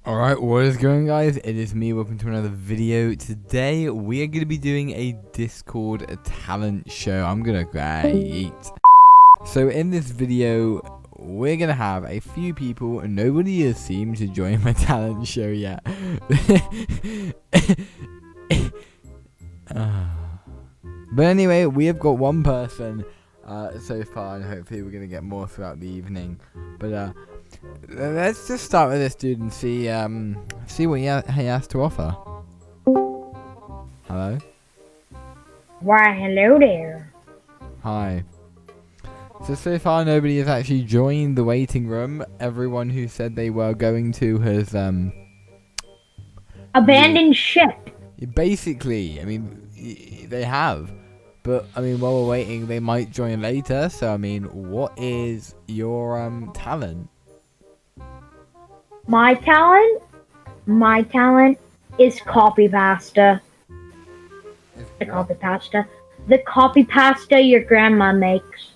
Alright, what is going on, guys? It is me, welcome to another video. Today we are going to be doing a Discord talent show. I'm gonna eat. So in this video, we're gonna have a few people, and nobody has seemed to join my talent show yet. But anyway, we have got one person so far, and hopefully we're gonna get more throughout the evening. But let's just start with this dude and see what he has to offer. Hello? Why, hello there. Hi. So far nobody has actually joined the waiting room. Everyone who said they were going to has Abandoned ship. basically, I mean, they have. But I mean, while we're waiting, they might join later. So I mean, what is your talent? My talent? My talent is copy pasta. The copy pasta. The copy pasta your grandma makes.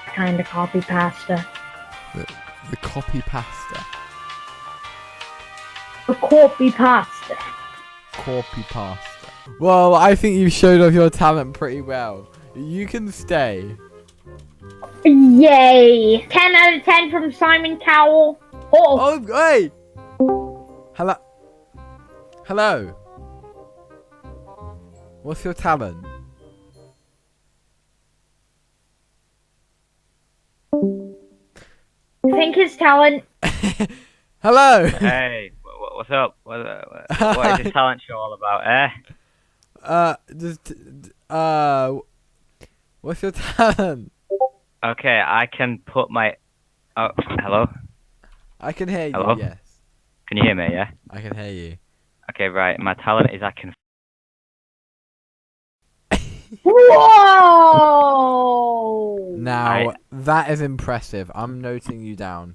Kind of copy pasta. The copy pasta. The copy pasta. Copy pasta. Well, I think you've showed off your talent pretty well. You can stay. Yay! 10 out of 10 from Simon Cowell. Oh, hey! Hello? Hello? What's your talent? I think his talent... Hello! Hey, what's up? What is this talent show all about, eh? What's your talent? Okay, I can put my... Oh, hello? I can hear you, Hello? yes. Can you hear me, yeah? I can hear you. Okay, right, my talent is I can... Whoa! Now, that is impressive. I'm noting you down.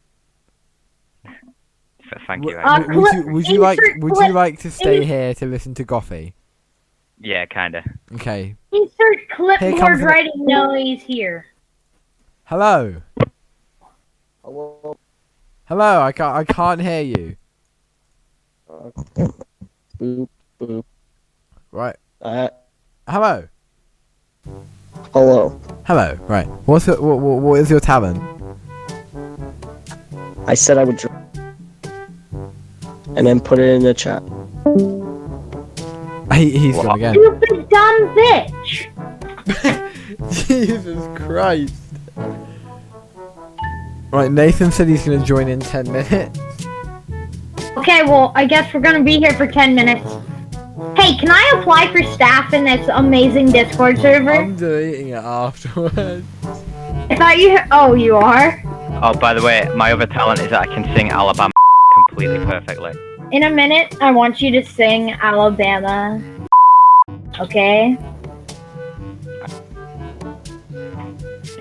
Thank you. Would you like to stay here to listen to Goffy? Yeah, kinda. Okay. Insert Here comes clipboard the- writing noise here. Hello. Hello. Hello. I can't hear you. Boop boop. Right. Uh, Hello. hello. Hello. Right. What is your talent? I said I would and then put it in the chat. He's gone again. Stupid dumb bitch! Jesus Christ. Right, Nathan said he's gonna join in 10 minutes. Okay, well, I guess we're gonna be here for 10 minutes. Hey, can I apply for staff in this amazing Discord server? I'm deleting it afterwards. I thought you... Oh, you are? Oh, by the way, my other talent is that I can sing Alabama completely perfectly. In a minute, I want you to sing Alabama. Okay?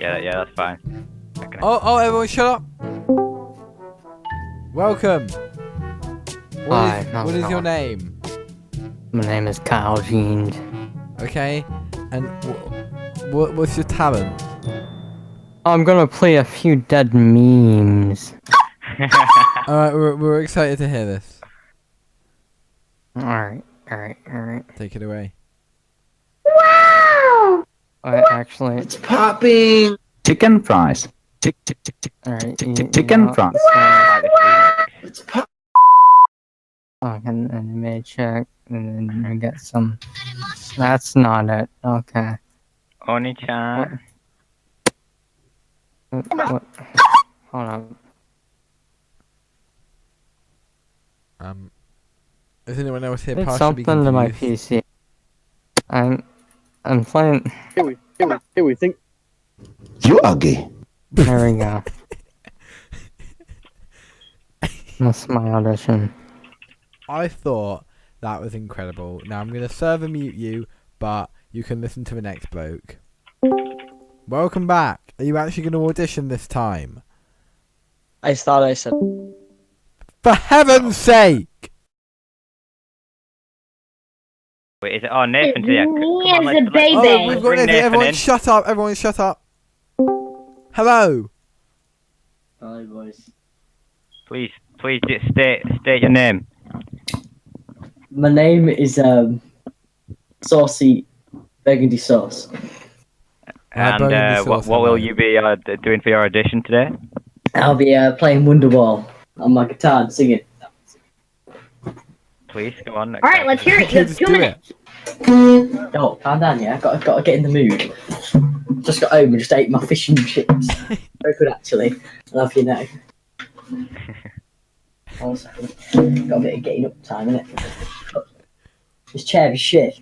Yeah, that's fine. Okay. Oh, everyone shut up. Welcome. Hi, What is your name? My name is Kyle Jeans. Okay. And what's your talent? I'm gonna play a few dead memes. Alright, we're excited to hear this. Alright. Take it away. Wow! Actually, It's popping. Chicken fries. alright. Chicken fries. It's fucking anime check, and then I get some. That's not it. Okay. Oni-chan. What? Hold on. Is anyone else here Did partially something to my confused? PC. I'm playing. Here we think. You ugly. There we go. That's my audition. I thought that was incredible. Now I'm going to server mute you, but you can listen to the next bloke. Welcome back. Are you actually going to audition this time? I thought I said. For heaven's sake! Wait, is it? Oh, Nathan's It's here. me Come on, as a let's- baby. Oh, we've got Bring Nathan. Nathan Everyone in. shut up. Everyone shut up. Hello. Hi, boys. Please just state your name. My name is Saucy Burgundy Sauce. And burgundy what sauce, will hello. you be doing for your audition today? I'll be playing Wonderwall on my guitar and singing. Please, go on. All right, let's hear it. You have Just 2 do minutes. Oh, calm down, yeah. Got to get in the mood. Just got home and just ate my fish and chips. Very good, actually. Love you now. 1 second. Got a bit of getting up time, innit? This chair is shit.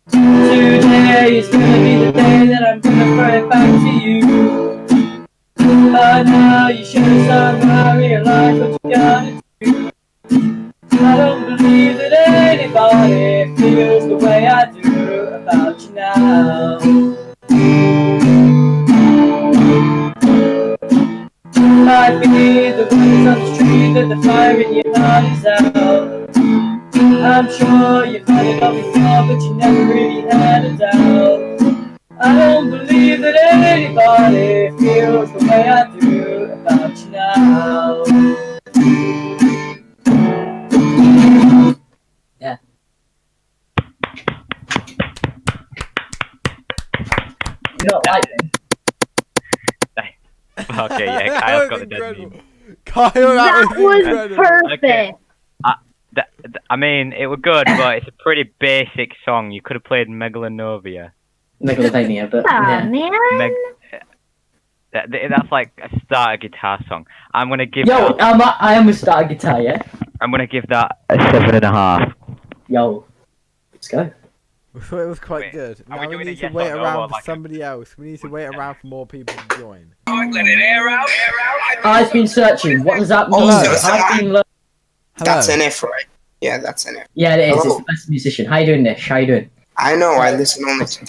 Today is gonna be the day that I'm gonna throw it back to you. But now you should have somehow realized what you gotta do. I don't believe that anybody feels the way I do about you now. Might be the words on the street that the fire in your heart is out. I'm sure you've heard it all before, but you never really had a doubt. I don't believe that anybody feels the way I do about you now. Yeah. You don't like it? Okay, yeah, Kyle's got the dead meme. Kyle, That was incredible. perfect. Okay. I mean, it was good, but it's a pretty basic song. You could have played Megalonovia. Megalovania, but Ah, yeah. man. That's like a starter guitar song. I'm gonna give Yo, that. I am a star guitar, yeah? I'm gonna give that a 7.5. Yo, let's go. We thought it was quite Wait, good. are we Now we doing a need to yes or wait no, around or for like a- somebody else. We need to wait around for more people to join. I've been searching. What does that mean? Hello. I've been Hello. That's an F, right? Yeah, that's an F. Yeah, it is. Hello. It's the best musician. How you doing, Nish? How you doing? I know, I listen only to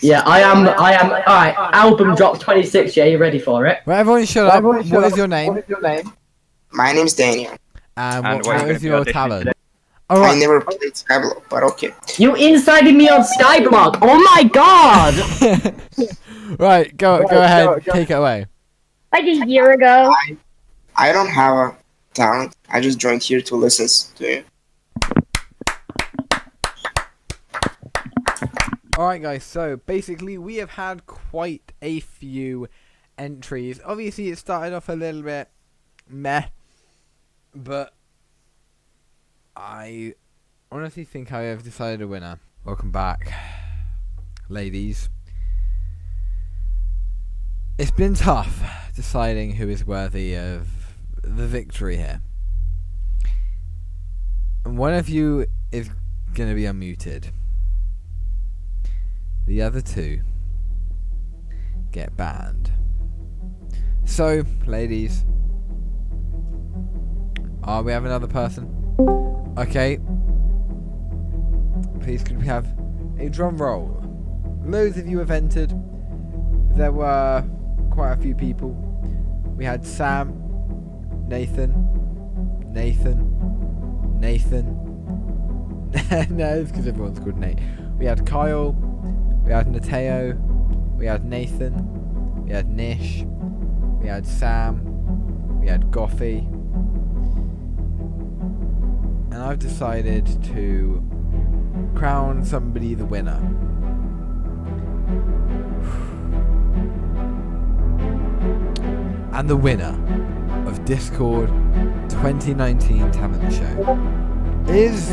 Yeah, I am. Alright, album drops 26, yeah? You ready for it? Right, everyone shut up. What is your name? My name's Daniel. And And what where are you is gonna your be auditioning talent? today? I Alright. never played Skyblock, but okay. You insided me on Skyblock! Oh my god! Right, go ahead. Take it away. Like a year ago. I don't have a talent. I just joined here to listen to you. Alright guys, so basically we have had quite a few entries. Obviously it started off a little bit meh, but I honestly think I have decided a winner. Welcome back, ladies. It's been tough deciding who is worthy of the victory here. And one of you is going to be unmuted. The other two get banned. So, ladies, we have another person. Okay. Please could we have a drum roll? Loads of you have entered. There were quite a few people. We had Sam, Nathan. No, it's because everyone's called Nate. We had Kyle. We had Nateo, we had Nathan, we had Nish, we had Sam, we had Goffy, and I've decided to crown somebody the winner. And the winner of Discord 2019 Talent Show is...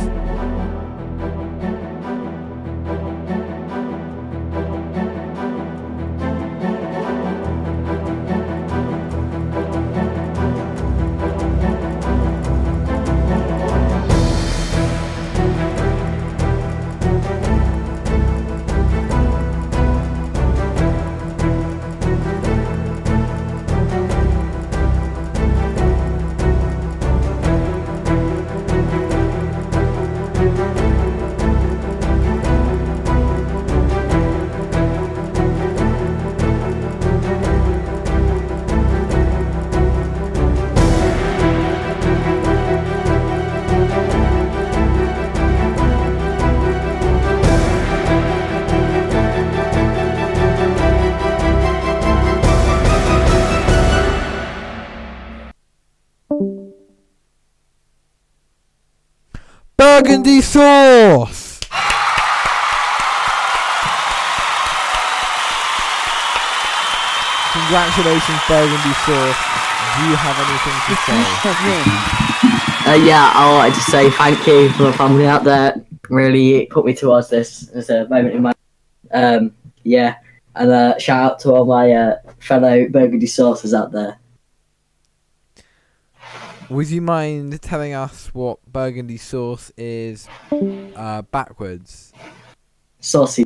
burgundy sauce. Congratulations, burgundy sauce. Do you have anything to say? Yeah, I wanted to say thank you for the family out there. Really put me towards this as a moment in my yeah, and shout out to all my fellow burgundy sauces out there. Would you mind telling us what burgundy sauce is backwards? Saucy.